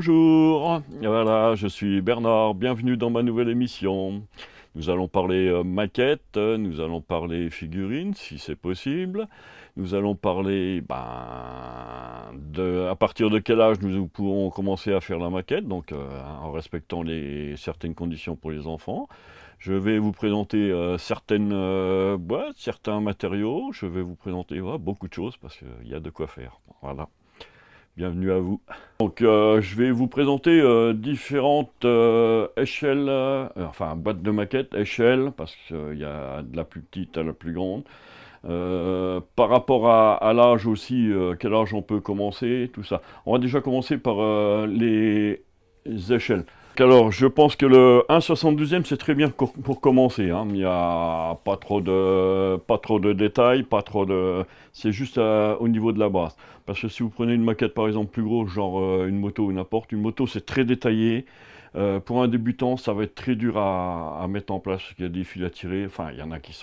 Bonjour, voilà, je suis Bernard, bienvenue dans ma nouvelle émission. Nous allons parler maquettes, nous allons parler figurines, si c'est possible. Nous allons parler à partir de quel âge nous pourrons commencer à faire la maquette, donc en respectant certaines conditions pour les enfants. Je vais vous présenter certaines boîtes, certains matériaux. Je vais vous présenter beaucoup de choses parce qu'il y a de quoi faire. Voilà. Bienvenue à vous. Donc je vais vous présenter différentes échelles, enfin boîtes de maquettes, échelles, parce qu'il y a de la plus petite à la plus grande. Par rapport à l'âge aussi, quel âge on peut commencer, tout ça. On va déjà commencer par les échelles. Alors, je pense que le 1,72e, c'est très bien pour commencer, hein. Il n'y a pas trop de détails, c'est juste au niveau de la base. Parce que si vous prenez une maquette, par exemple, plus grosse, genre une moto ou n'importe, une moto, c'est très détaillé. Pour un débutant, ça va être très dur à mettre en place, parce qu'il y a des fils à tirer. Enfin, il y en a qui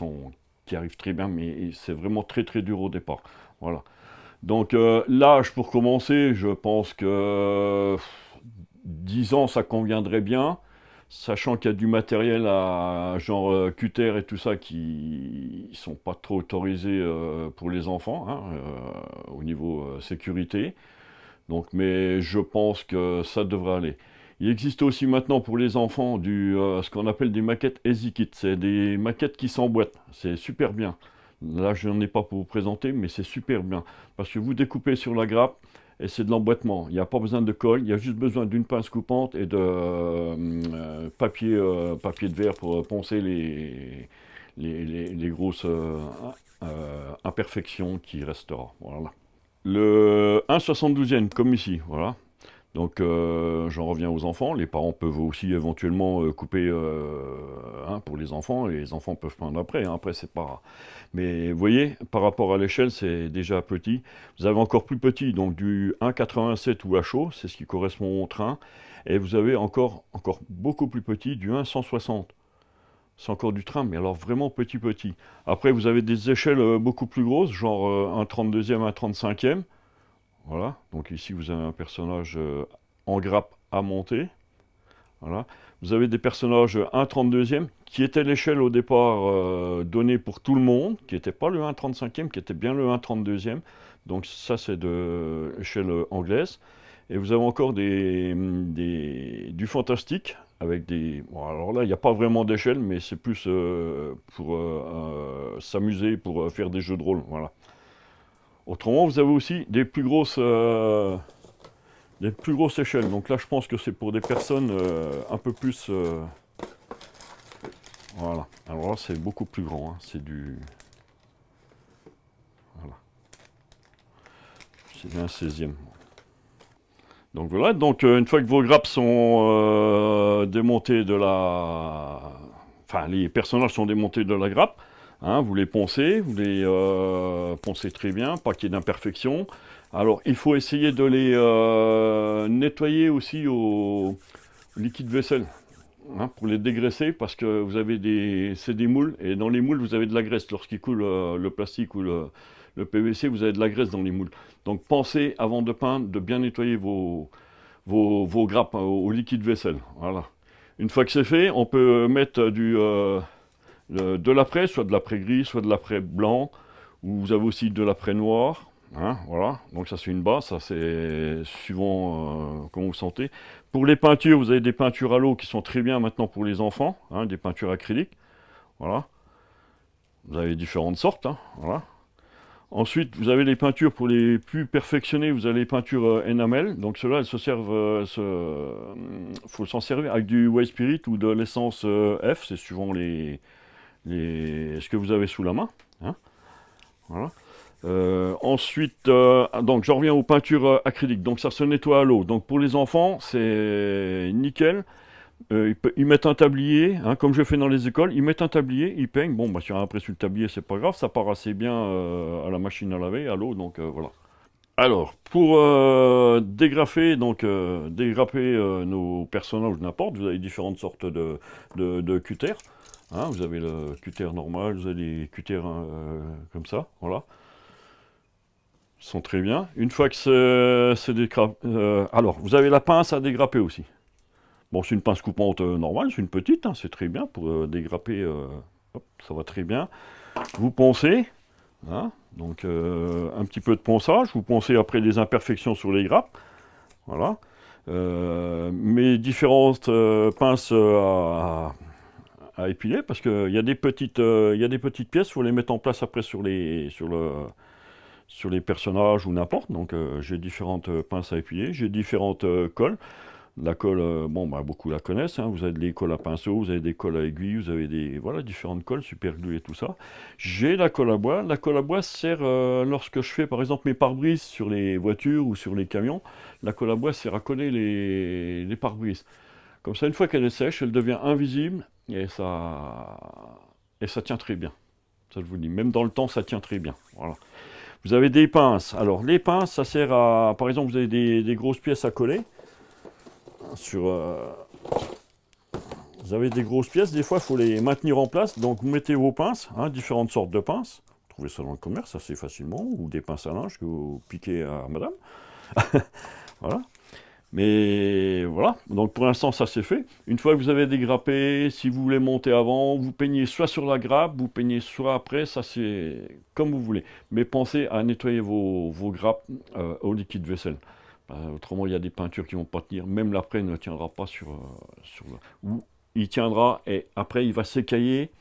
arrivent très bien, mais c'est vraiment très très dur au départ. Voilà. Donc, l'âge pour commencer, je pense que 10 ans, ça conviendrait bien, sachant qu'il y a du matériel genre cutter et tout ça qui sont pas trop autorisés pour les enfants, hein, au niveau sécurité. Donc, mais je pense que ça devrait aller. Il existe aussi maintenant pour les enfants ce qu'on appelle des maquettes Easy Kit. C'est des maquettes qui s'emboîtent. C'est super bien. Là, je n'en ai pas pour vous présenter, mais c'est super bien. Parce que vous découpez sur la grappe, et c'est de l'emboîtement. Il n'y a pas besoin de colle, il y a juste besoin d'une pince coupante et de papier de verre pour poncer les grosses imperfections qui resteront. Voilà. Le 1,72e, comme ici, voilà. Donc j'en reviens aux enfants. Les parents peuvent aussi éventuellement couper pour les enfants. Les enfants peuvent prendre après. Hein. Après, c'est pas. Mais vous voyez, par rapport à l'échelle, c'est déjà petit. Vous avez encore plus petit, donc du 1,87 ou HO, c'est ce qui correspond au train. Et vous avez encore beaucoup plus petit, du 1,160. C'est encore du train, mais alors vraiment petit petit. Après, vous avez des échelles beaucoup plus grosses, genre un 32e, un 35e. Voilà, donc ici vous avez un personnage en grappe à monter. Voilà. Vous avez des personnages 1,32e qui était l'échelle au départ donnée pour tout le monde, qui n'était pas le 1,35e, qui était bien le 1,32e. Donc ça c'est de l'échelle anglaise. Et vous avez encore du fantastique avec des... Bon, alors là, il n'y a pas vraiment d'échelle, mais c'est plus pour s'amuser, pour faire des jeux de rôle. Voilà. Autrement, vous avez aussi des plus grosses échelles. Donc là, je pense que c'est pour des personnes un peu plus... voilà. Alors là, c'est beaucoup plus grand. Hein. C'est du... Voilà. C'est un 16e. Donc voilà. Donc une fois que vos grappes sont démontées de la... Enfin, les personnages sont démontés de la grappe. Hein, vous les poncez poncez très bien, pas qu'il y ait d'imperfection. Alors, il faut essayer de les nettoyer aussi au liquide vaisselle, hein, pour les dégraisser, parce que vous avez c'est des moules, et dans les moules, vous avez de la graisse. Lorsqu'il coule le plastique ou le PVC, vous avez de la graisse dans les moules. Donc, pensez, avant de peindre, de bien nettoyer vos grappes au liquide vaisselle. Voilà. Une fois que c'est fait, on peut mettre de l'après, soit de l'après gris, soit de l'après blanc, ou vous avez aussi de l'après noir. Hein, voilà, donc ça c'est une base, ça c'est suivant comment vous sentez. Pour les peintures, vous avez des peintures à l'eau qui sont très bien maintenant pour les enfants, hein, des peintures acryliques. Voilà, vous avez différentes sortes. Hein, voilà. Ensuite, vous avez les peintures pour les plus perfectionnés, vous avez les peintures enamel. Donc ceux-là, elles se servent, faut s'en servir avec du white spirit ou de l'essence F, c'est suivant ce que vous avez sous la main. Hein, voilà. Ensuite, donc je reviens aux peintures acryliques. Donc ça se nettoie à l'eau. Donc pour les enfants, c'est nickel. Ils mettent un tablier, hein, comme je fais dans les écoles. Ils mettent un tablier, ils peignent. Bon, bah, si on a après sur le tablier, c'est pas grave. Ça part assez bien à la machine à laver, à l'eau. Donc voilà. Alors, pour dégrafer, donc dégrapper nos personnages, n'importe, vous avez différentes sortes de cutter. Hein, vous avez le cutter normal, vous avez des cutters comme ça, voilà. Ils sont très bien. Une fois que c'est alors, vous avez la pince à dégrapper aussi. Bon, c'est une pince coupante normale, c'est une petite, hein, c'est très bien pour dégrapper. Hop, ça va très bien. Vous poncez, hein, donc un petit peu de ponçage. Vous poncez après des imperfections sur les grappes. Voilà. Mes différentes pinces à épiler, parce qu'il y a des petites, pièces, il faut les mettre en place après sur les personnages ou n'importe. Donc j'ai différentes pinces à épiler, j'ai différentes colles. La colle, bon, bah, beaucoup la connaissent, hein. Vous avez des colles à pinceau, vous avez des colles à aiguille, vous avez voilà, différentes colles, super glue et tout ça. J'ai la colle à bois. La colle à bois sert lorsque je fais par exemple mes pare-brises sur les voitures ou sur les camions. La colle à bois sert à coller les pare-brises. Comme ça, une fois qu'elle est sèche, elle devient invisible et ça tient très bien. Ça, je vous le dis, même dans le temps, ça tient très bien. Voilà. Vous avez des pinces. Alors, les pinces, ça sert à... Par exemple, vous avez des grosses pièces à coller. Vous avez des grosses pièces, des fois, il faut les maintenir en place. Donc, vous mettez vos pinces, hein, différentes sortes de pinces. Vous trouvez ça dans le commerce assez facilement. Ou des pinces à linge que vous piquez à madame. Voilà. Mais voilà, donc pour l'instant ça c'est fait. Une fois que vous avez dégrappé, si vous voulez monter avant, vous peignez soit sur la grappe, vous peignez soit après, ça c'est comme vous voulez. Mais pensez à nettoyer vos grappes au liquide vaisselle. Autrement il y a des peintures qui ne vont pas tenir, même l'après ne tiendra pas ou il tiendra et après il va s'écailler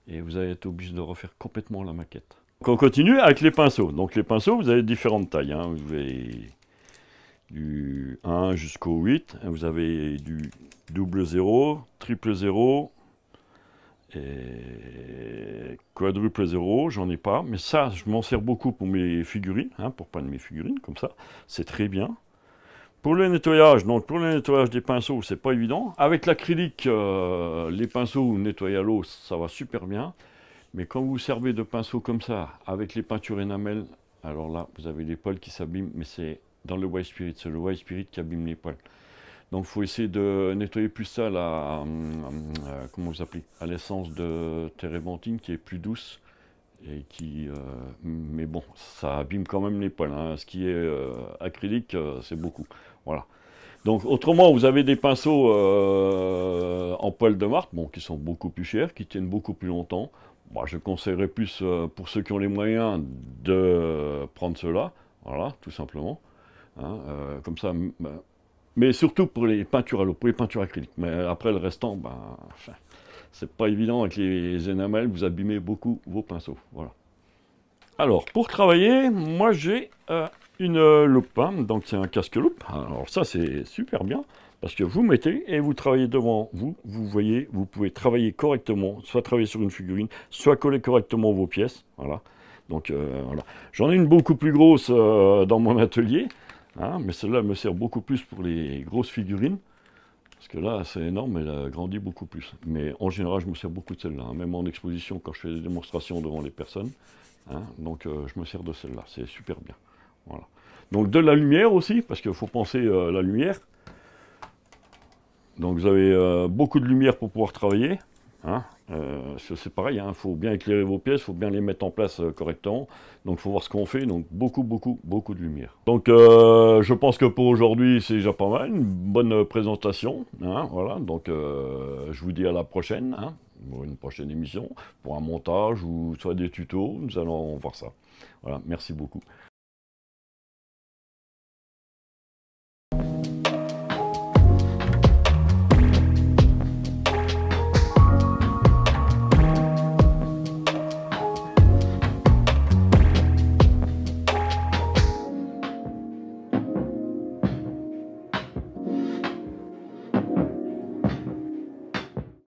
et vous allez être obligé de refaire complètement la maquette. Donc on continue avec les pinceaux. Donc les pinceaux, vous avez différentes tailles, hein. Vous avez du 1 jusqu'au 8, vous avez du double 0, triple 0 et quadruple 0, j'en ai pas, mais ça je m'en sers beaucoup pour mes figurines, hein, pour peindre mes figurines comme ça, c'est très bien. Pour le nettoyage, donc pour le nettoyage des pinceaux, c'est pas évident. Avec l'acrylique, les pinceaux nettoyés à l'eau, ça va super bien. Mais quand vous servez de pinceau comme ça, avec les peintures énamel, alors là, vous avez les poils qui s'abîment, mais c'est dans le white spirit, c'est le white spirit qui abîme les poils. Donc il faut essayer de nettoyer plus ça comment vous appelez, à l'essence de térébenthine qui est plus douce et mais bon, ça abîme quand même les poils, hein. Ce qui est acrylique, c'est beaucoup. Voilà. Donc autrement, vous avez des pinceaux en poils de marque, bon, qui sont beaucoup plus chers, qui tiennent beaucoup plus longtemps. Moi, je conseillerais plus pour ceux qui ont les moyens de prendre ceux-là, voilà, tout simplement. Hein, comme ça, mais surtout pour les peintures à l'eau, pour les peintures acryliques. Mais après le restant, ben, enfin, c'est pas évident avec les énamels, vous abîmez beaucoup vos pinceaux. Voilà. Alors, pour travailler, moi j'ai une loupe, hein, donc c'est un casque-loupe. Alors ça c'est super bien, parce que vous mettez et vous travaillez devant vous, vous voyez, vous pouvez travailler correctement, soit travailler sur une figurine, soit coller correctement vos pièces. Voilà. Donc voilà. J'en ai une beaucoup plus grosse dans mon atelier, hein, mais celle-là me sert beaucoup plus pour les grosses figurines. Parce que là, c'est énorme, elle a grandi beaucoup plus. Mais en général, je me sers beaucoup de celle-là, hein, même en exposition, quand je fais des démonstrations devant les personnes. Hein, donc, je me sers de celle-là, c'est super bien. Voilà. Donc, de la lumière aussi, parce qu'il faut penser à la lumière. Donc, vous avez beaucoup de lumière pour pouvoir travailler. Hein. C'est pareil, il faut bien éclairer vos pièces, il faut bien les mettre en place correctement. Donc il faut voir ce qu'on fait, donc beaucoup de lumière. Donc je pense que pour aujourd'hui c'est déjà pas mal, une bonne présentation. Hein, voilà, donc je vous dis à la prochaine, hein, pour une prochaine émission, pour un montage ou soit des tutos, nous allons voir ça. Voilà, merci beaucoup.